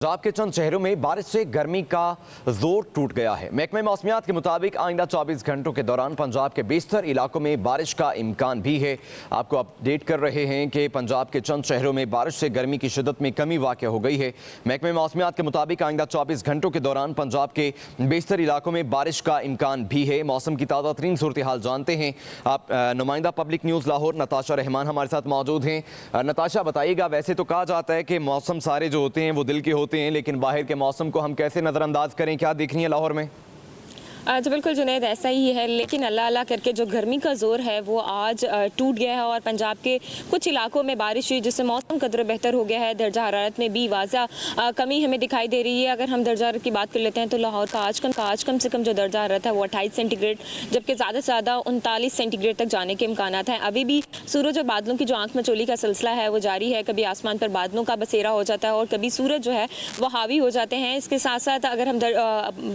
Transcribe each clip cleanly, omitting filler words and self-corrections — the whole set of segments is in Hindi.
पंजाब के चंद शहरों में बारिश से गर्मी का जोर टूट गया है। महकमे मौसमियात के मुताबिक आइंदा 24 घंटों के दौरान पंजाब के बेशतर इलाकों में बारिश का इम्कान भी है। आपको अपडेट कर रहे हैं कि पंजाब के चंद शहरों में बारिश से गर्मी की शिद्दत में कमी वाक़ हो गई है। महकमे मौसमियात के मुताबिक आइंदा 24 घंटों के दौरान पंजाब के बेशतर इलाकों में बारिश का इम्कान भी है। मौसम की ताज़ा तरीन सूरत हाल जानते हैं। आप नुमाइंदा पब्लिक न्यूज़ लाहौर नताशा रहमान हमारे साथ मौजूद हैं। नताशा, बताइएगा, वैसे तो कहा जाता है कि मौसम सारे जो होते हैं वो दिल के होते हैं, लेकिन बाहर के मौसम को हम कैसे नज़रअंदाज करें? क्या देख रही है लाहौर में? तो बिल्कुल जुनैद, ऐसा ही है। लेकिन अल्लाह अल्लाह करके जो गर्मी का ज़ोर है वो आज टूट गया है और पंजाब के कुछ इलाकों में बारिश हुई जिससे मौसम कदर बेहतर हो गया है। दर्जा हरारत में भी वाज़ा कमी हमें दिखाई दे रही है। अगर हम दर्जा हरारत की बात कर लेते हैं तो लाहौर का आज कम से कम जो दर्जा हरारत है वो 28 सेंटीग्रेड, जबकि ज़्यादा से ज़्यादा 39 सेंटीग्रेड तक जाने के इम्कानात हैं। अभी भी सूरज और बादलों की जो आंख मचोली का सिलसिला है वो जारी है। कभी आसमान पर बादलों का बसेरा हो जाता है और कभी सूरज जो है वो हावी हो जाते हैं। इसके साथ साथ अगर हम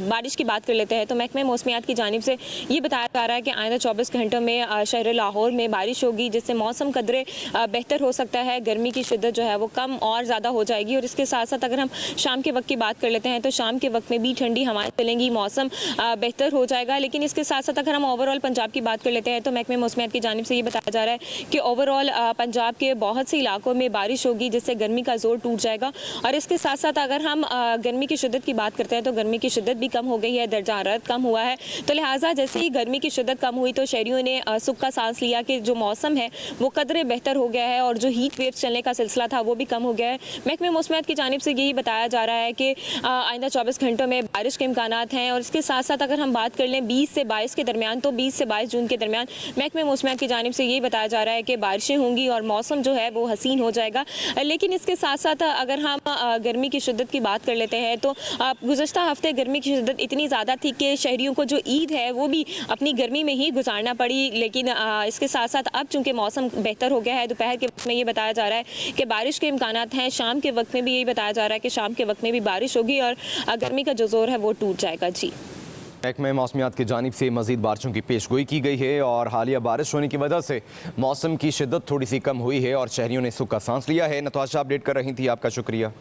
बारिश की बात कर लेते हैं तो महकमे मौसमियात की जानिब से ये बताया जा रहा है कि आइंदा 24 घंटों में शहर लाहौर में बारिश होगी जिससे मौसम कदरे बेहतर हो सकता है। गर्मी की शिद्दत जो है वो कम और ज़्यादा हो जाएगी। और इसके साथ साथ अगर हम शाम के वक्त की बात कर लेते हैं तो शाम के वक्त में भी ठंडी हवाएं चलेंगी, मौसम बेहतर हो जाएगा। लेकिन इसके साथ साथ अगर हम ओवरऑल पंजाब की बात कर लेते हैं तो महकमे मौसमियात की जानिब से ये बताया जा रहा है कि ओवरऑल पंजाब के बहुत से इलाकों में बारिश होगी जिससे गर्मी का जोर टूट जाएगा। और इसके साथ साथ अगर हम गर्मी की शिद्दत की बात करते हैं तो गर्मी की शिद्दत भी कम हो गई है, दर्जा हरारत कम हुआ है। तो लिहाजा जैसे ही गर्मी की शिद्दत कम हुई तो शहरियों ने सुख का सांस लिया कि जो मौसम है वो कदरे बेहतर हो गया है और जो हीट वेव चलने का सिलसिला था वो भी कम हो गया है। महकमे मौसमियात की जानिब से यही बताया जा रहा है कि आइंदा 24 घंटों में बारिश के इम्कानात हैं। और इसके साथ साथ अगर हम बात कर लें 20 से 22 के दरमियान, तो 20 से 22 जून के दरमियान महकमे मौसमियात की जानिब से यही बताया जा रहा है कि बारिशें होंगी और मौसम जो है वो हसीन हो जाएगा। लेकिन इसके साथ साथ अगर हम गर्मी की शिद्दत की बात कर लेते हैं तो गुज़श्ता हफ्ते गर्मी की शिद्दत इतनी ज़्यादा थी कि शहरियों को जो ईद है वो भी अपनी गर्मी में ही गुजारना पड़ी। लेकिन इसके साथ साथ अब चूंकि मौसम बेहतर हो गया है, दोपहर के वक्त में ये बताया जा रहा है कि बारिश के इम्कानात हैं। शाम के वक्त में भी यही बताया जा रहा है कि शाम के वक्त में भी बारिश होगी और गर्मी का जो जोर है वो टूट जाएगा। जी, महकमे मौसमियात की जानिब से मज़ीद बारिशों की पेशगोई की गई है और हालिया बारिश होने की वजह से मौसम की शिद्दत थोड़ी सी कम हुई है और शहरियों ने सुख का सांस लिया है। नताशा अपडेट कर रही थी, आपका शुक्रिया।